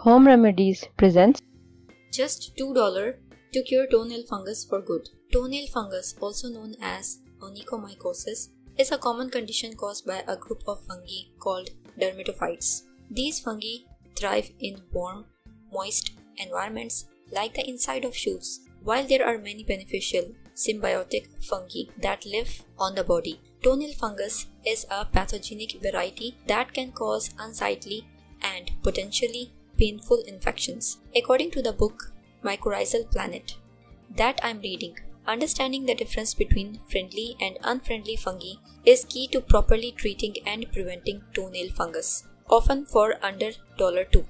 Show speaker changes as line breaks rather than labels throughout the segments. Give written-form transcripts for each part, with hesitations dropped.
Home Remedies presents
just $2 to cure toenail fungus for good. Toenail fungus, also known as onychomycosis, is a common condition caused by a group of fungi called dermatophytes. These fungi thrive in warm, moist environments like the inside of shoes. While there are many beneficial symbiotic fungi that live on the body, toenail fungus is a pathogenic variety that can cause unsightly and potentially painful infections. According to the book Mycorrhizal Planet that I'm reading, understanding the difference between friendly and unfriendly fungi is key to properly treating and preventing toenail fungus, often for under $2.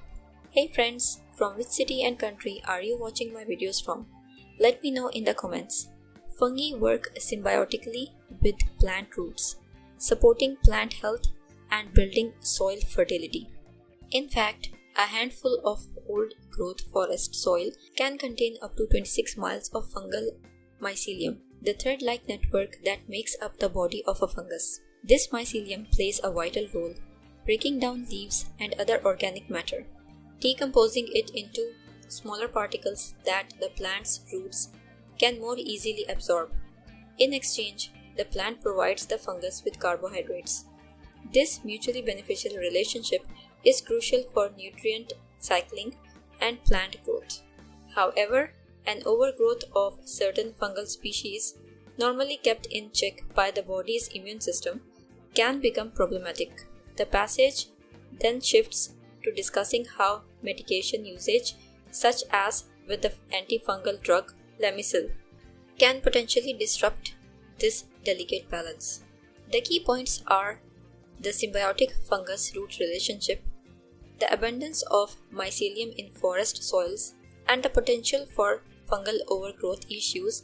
Hey friends, from which city and country are you watching my videos from? Let me know in the comments. Fungi work symbiotically with plant roots, supporting plant health and building soil fertility. In fact, a handful of old growth forest soil can contain up to 26 miles of fungal mycelium, the thread-like network that makes up the body of a fungus. This mycelium plays a vital role, breaking down leaves and other organic matter, decomposing it into smaller particles that the plant's roots can more easily absorb. In exchange, the plant provides the fungus with carbohydrates. This mutually beneficial relationship is crucial for nutrient cycling and plant growth. However, an overgrowth of certain fungal species, normally kept in check by the body's immune system, can become problematic. The passage then shifts to discussing how medication usage, such as with the antifungal drug LAMISIL, can potentially disrupt this delicate balance. The key points are the symbiotic fungus-root relationship, the abundance of mycelium in forest soils, and the potential for fungal overgrowth issues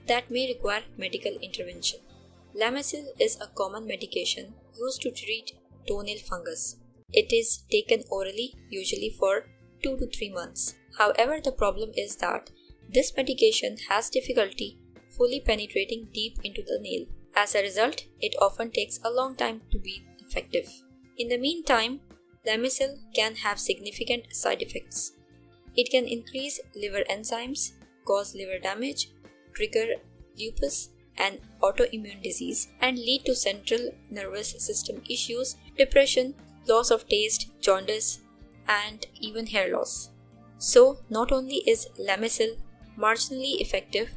that may require medical intervention. LAMISIL is a common medication used to treat toenail fungus. It is taken orally, usually for 2 to 3 months. However, the problem is that this medication has difficulty fully penetrating deep into the nail. As a result, it often takes a long time to be effective. In the meantime, LAMISIL can have significant side effects. It can increase liver enzymes, cause liver damage, trigger lupus and autoimmune disease, and lead to central nervous system issues, depression, loss of taste, jaundice, and even hair loss. So, not only is LAMISIL marginally effective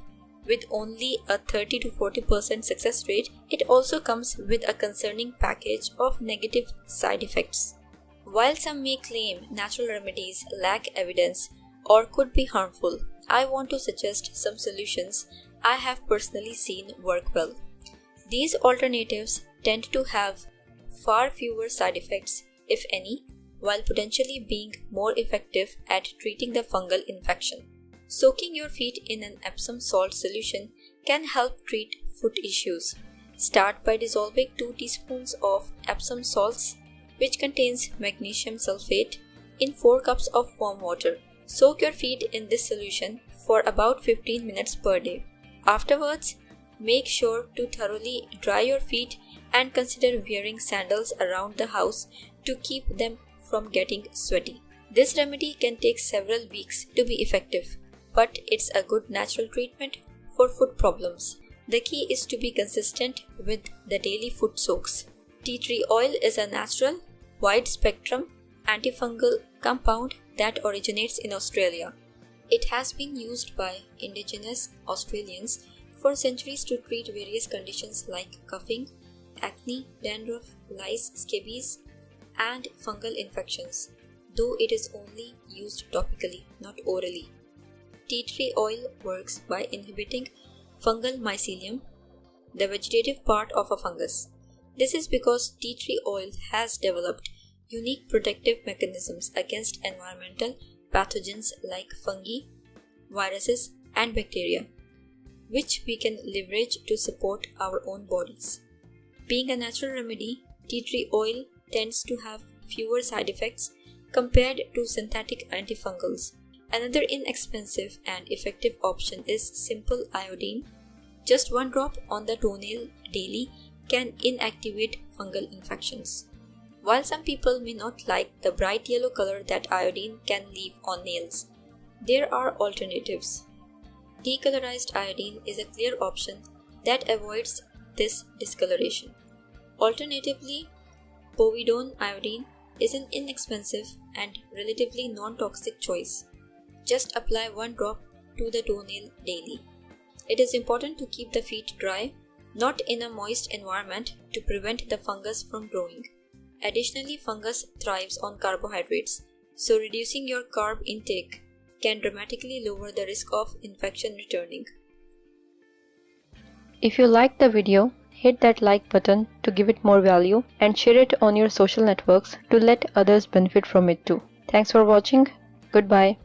with only a 30 to 40% success rate, it also comes with a concerning package of negative side effects. While some may claim natural remedies lack evidence or could be harmful, I want to suggest some solutions I have personally seen work well. These alternatives tend to have far fewer side effects, if any, while potentially being more effective at treating the fungal infection. Soaking your feet in an Epsom salt solution can help treat foot issues. Start by dissolving 2 teaspoons of Epsom salts, which contains magnesium sulfate, in 4 cups of warm water. Soak your feet in this solution for about 15 minutes per day. Afterwards, make sure to thoroughly dry your feet and consider wearing sandals around the house to keep them from getting sweaty. This remedy can take several weeks to be effective, but it's a good natural treatment for foot problems. The key is to be consistent with the daily foot soaks. Tea tree oil is a natural, wide-spectrum antifungal compound that originates in Australia. It has been used by indigenous Australians for centuries to treat various conditions like coughing, acne, dandruff, lice, scabies, and fungal infections, though it is only used topically, not orally. Tea tree oil works by inhibiting fungal mycelium, the vegetative part of a fungus. This is because tea tree oil has developed unique protective mechanisms against environmental pathogens like fungi, viruses, and bacteria, which we can leverage to support our own bodies. Being a natural remedy, tea tree oil tends to have fewer side effects compared to synthetic antifungals. Another inexpensive and effective option is simple iodine. Just 1 drop on the toenail daily can inactivate fungal infections. While some people may not like the bright yellow color that iodine can leave on nails, there are alternatives. Decolorized iodine is a clear option that avoids this discoloration. Alternatively, povidone iodine is an inexpensive and relatively non-toxic choice. Just apply 1 drop to the toenail daily. It is important to keep the feet dry, not in a moist environment, to prevent the fungus from growing. Additionally, fungus thrives on carbohydrates, so reducing your carb intake can dramatically lower the risk of infection returning.
If you liked the video, hit that like button to give it more value and share it on your social networks to let others benefit from it too. Thanks for watching. Goodbye.